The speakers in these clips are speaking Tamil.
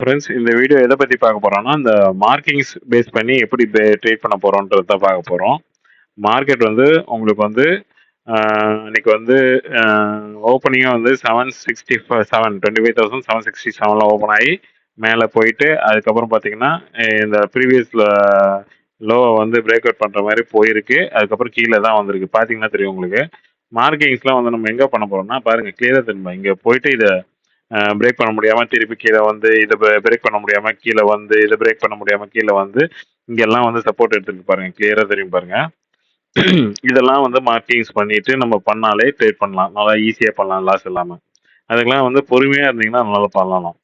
ஃப்ரெண்ட்ஸ் இந்த வீடியோ எதை பற்றி பார்க்க போகிறோம்னா இந்த மார்க்கிங்ஸ் பேஸ் பண்ணி எப்படி ட்ரேட் பண்ண போகிறோன்றத பார்க்க போகிறோம். மார்க்கெட் வந்து உங்களுக்கு வந்து இன்னைக்கு வந்து ஓப்பனிங்காக வந்து 25,767 ஓப்பன் ஆகி மேலே போயிட்டு அதுக்கப்புறம் பார்த்தீங்கன்னா இந்த ப்ரீவியஸில் லோவை வந்து பிரேக் அவுட் பண்ணுற மாதிரி போயிருக்கு. அதுக்கப்புறம் கீழே தான் வந்திருக்கு. பார்த்தீங்கன்னா தெரியும் உங்களுக்கு. மார்க்கிங்ஸ்லாம் வந்து நம்ம எங்கே பண்ண போகிறோம்னா பாருங்கள் கிளியராக தெரியுமா, இங்கே போயிட்டு இதை பிரேக் பண்ண முடியாமல் திருப்பி கீழே வந்து இதை பிரேக் பண்ண முடியாமல் கீழே வந்து இதை பிரேக் பண்ண முடியாமல் கீழே வந்து இங்கெல்லாம் வந்து சப்போர்ட் எடுத்துருக்கு பாருங்கள், கிளியராக தெரியும் பாருங்கள். இதெல்லாம் வந்து மார்க்கிங்ஸ் பண்ணிட்டு நம்ம பண்ணாலே ட்ரேட் பண்ணலாம், நல்லா ஈஸியாக பண்ணலாம் லாஸ் இல்லாமல். அதுக்கெல்லாம் வந்து பொறுமையாக இருந்தீங்கன்னா நல்லா பண்ணலாம்.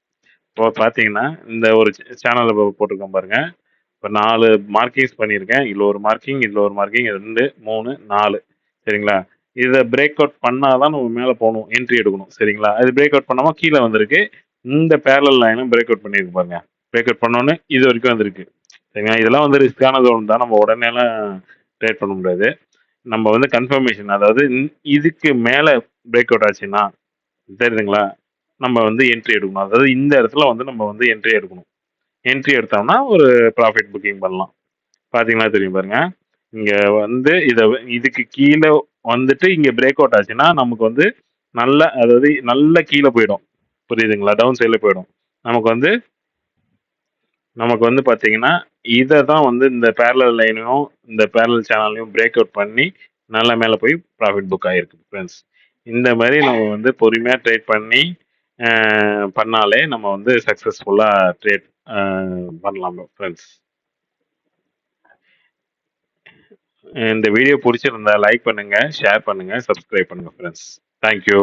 இப்போ பார்த்தீங்கன்னா இந்த ஒரு சேனலில் போட்டிருக்கோம் பாருங்க. இப்போ 4 மார்க்கிங்ஸ் பண்ணியிருக்கேன். இதில் ஒரு மார்க்கிங், இதில் ஒரு மார்க்கிங், 2, 3, 4 சரிங்களா. இதை பிரேக் அவுட் பண்ணாதான் நம்ம மேலே போகணும், என்ட்ரி எடுக்கணும் சரிங்களா. அது பிரேக் அவுட் பண்ணாமல் கீழே வந்திருக்கு. இந்த பேரலல் லைனும் பிரேக் அவுட் பண்ணியிருக்கு பாருங்க. பிரேக் அவுட் பண்ணோன்னே இது வரைக்கும் வந்திருக்கு சரிங்களா. இதெல்லாம் வந்து ரிஸ்கான ஜோன் தான், நம்ம உடனேலாம் ட்ரேட் பண்ண முடியாது. நம்ம வந்து கன்ஃபர்மேஷன், அதாவது இதுக்கு மேலே பிரேக் அவுட் ஆச்சுன்னா தெரியுதுங்களா, நம்ம வந்து என்ட்ரி எடுக்கணும். அதாவது இந்த இடத்துல வந்து நம்ம வந்து என்ட்ரி எடுக்கணும். என்ட்ரி எடுத்தோம்னா ஒரு ப்ராஃபிட் புக்கிங் பண்ணலாம். பார்த்தீங்கன்னா தெரியும் பாருங்க. இங்கே வந்து இதுக்கு கீழே வந்துட்டு இங்கே பிரேக் அவுட் ஆச்சுன்னா நமக்கு வந்து நல்ல, அதாவது நல்ல கீழே போயிடும். புரியுதுங்களா, டவுன் சைடில் போயிடும். நமக்கு வந்து பார்த்தீங்கன்னா இதை தான் வந்து இந்த பேரலல் லைனையும் இந்த பேரலல் சேனலையும் பிரேக் அவுட் பண்ணி நல்ல மேலே போய் ப்ராஃபிட் புக் ஆகிருக்கு ஃப்ரெண்ட்ஸ். இந்த மாதிரி நம்ம வந்து பொறுமையாக ட்ரேட் பண்ணி பண்ணாலே நம்ம வந்து சக்ஸஸ்ஃபுல்லாக ட்ரேட் பண்ணலாம் ஃப்ரெண்ட்ஸ். இந்த வீடியோ பிடிச்சிருந்தா லைக் பண்ணுங்கள், ஷேர் பண்ணுங்கள், சப்ஸ்கிரைப் பண்ணுங்கள் ஃப்ரெண்ட்ஸ். தேங்க்யூ.